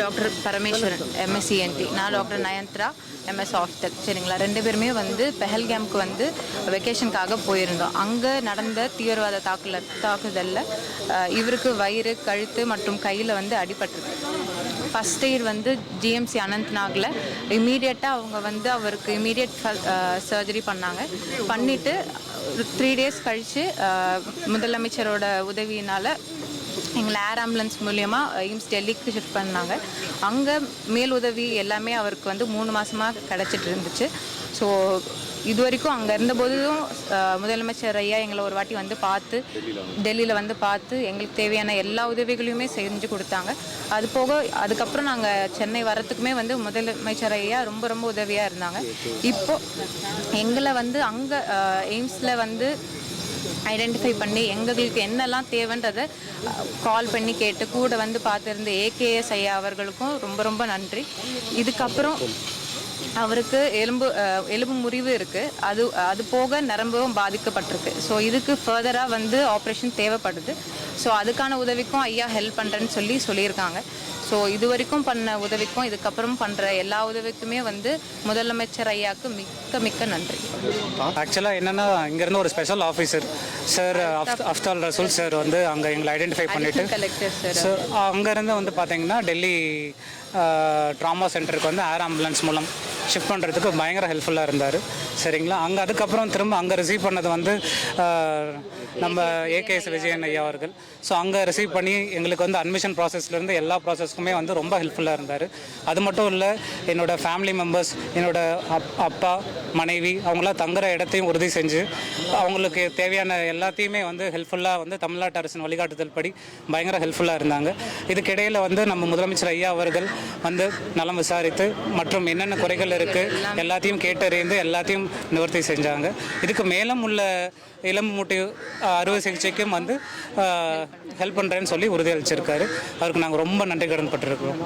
Doctor Parameswaran MSc நான் doctor Nayanthara MS ஆஃப்தர் சரிங்களா. 2 பேருமே வந்து பெஹல்கேம்க்கு வந்து வெக்கேஷனுக்காக போயிருந்தோம். அங்கே நடந்த தீவிரவாத தாக்குதலில் இவருக்கு வயிறு, கழுத்து மற்றும் கையில் வந்து அடிபட்டிருக்கு. ஃபஸ்ட் எய்ட் வந்து GMC அனந்த்நாகில் இமீடியட்டாக அவங்க வந்து அவருக்கு இமீடியட் சர்ஜரி பண்ணாங்க. பண்ணிவிட்டு 3 days கழித்து முதலமைச்சரோட உதவியினால் எங்களை ஏர் ஆம்புலன்ஸ் மூலியமாக எய்ம்ஸ் டெல்லிக்கு ஷிஃப்ட் பண்ணாங்க. அங்கே மேல் உதவி எல்லாமே அவருக்கு வந்து 3 மாதமாக கிடச்சிட்டு இருந்துச்சு. ஸோ இது வரைக்கும் அங்கே இருந்தபோதும் முதலமைச்சர் ஐயா எங்களை ஒரு வாட்டி வந்து பார்த்து டெல்லியில் வந்து பார்த்து எங்களுக்கு தேவையான எல்லா உதவிகளையுமே செஞ்சு கொடுத்தாங்க. அது போக அதுக்கப்புறம் நாங்கள் சென்னை வரத்துக்குமே வந்து முதலமைச்சர் ஐயா ரொம்ப ரொம்ப உதவியாக இருந்தாங்க. இப்போது எங்களை வந்து அங்கே எய்ம்ஸில் வந்து ஐடென்டிஃபை பண்ணி எங்களுக்கு என்னெல்லாம் தேவைன்றதை கால் பண்ணி கேட்டு கூட வந்து பார்த்துருந்த AKS ஐயா அவர்களுக்கும் ரொம்ப ரொம்ப நன்றி. இதுக்கப்புறம் அவருக்கு எலும்பு முறிவு இருக்குது. அது போக நரம்பும் பாதிக்கப்பட்டிருக்கு. ஸோ இதுக்கு ஃபர்தராக வந்து ஆப்ரேஷன் தேவைப்படுது. ஸோ அதுக்கான உதவிக்கும் ஐயா ஹெல்ப் பண்ணுறேன்னு சொல்லியிருக்காங்க. ஸோ இது வரைக்கும் பண்ண உதவிக்கும் இதுக்கப்புறம் பண்ணுற எல்லா உதவிக்குமே வந்து முதலமைச்சர் ஐயாவுக்கு மிக்க மிக்க நன்றி. ஆக்சுவலாக என்னென்னா இங்கேருந்து ஒரு ஸ்பெஷல் ஆஃபீஸர் சார் அஃப்தால் ரசூல் சார் வந்து அங்கே எங்களை ஐடென்டிஃபை பண்ணிவிட்டு கலெக்டர் சார் அங்கேருந்து வந்து பார்த்தீங்கன்னா டெல்லி ட்ராமா சென்டருக்கு வந்து ஏர் ஆம்புலன்ஸ் மூலம் ஷிஃப்ட் பண்ணுறதுக்கு பயங்கர ஹெல்ப்ஃபுல்லாக இருந்தார். சரிங்களா. அதுக்கப்புறம் திரும்ப அங்கே ரிசீவ் பண்ணது வந்து நம்ம AKS விஜயன் ஐயா அவர்கள். ஸோ அங்கே ரிசீவ் பண்ணி எங்களுக்கு வந்து அட்மிஷன் ப்ராசஸ்லேருந்து எல்லா ப்ராசஸ்க்குமே வந்து ரொம்ப ஹெல்ப்ஃபுல்லாக இருந்தார். அது மட்டும் இல்லை, என்னோடய ஃபேமிலி மெம்பர்ஸ், என்னோடய அப்பா, மனைவி அவங்களாம் தங்குற இடத்தையும் உறுதி செஞ்சு அவங்களுக்கு தேவையான எல்லாத்தையுமே வந்து ஹெல்ப்ஃபுல்லாக வந்து தமிழ்நாட்டு அரசின் வழிகாட்டுதல் படி பயங்கர ஹெல்ப்ஃபுல்லாக இருந்தாங்க. இதுக்கிடையில் வந்து நம்ம முதலமைச்சர் ஐயா அவர்கள் வந்து நலம் விசாரித்து மற்றும் என்னென்ன குறைகள் இருக்குது எல்லாத்தையும் கேட்டறிந்து எல்லாத்தையும் நிவர்த்தி செஞ்சாங்க. இதுக்கு மேலும் உள்ள எலும்பு மூட்டு அறுவை சிகிச்சைக்கும் வந்து ஹெல்ப் பண்ணுறேன்னு சொல்லி உறுதியளிச்சிருக்காரு. அவருக்கு நாங்கள் ரொம்ப நன்றி கடன் பட்டிருக்கிறோம்.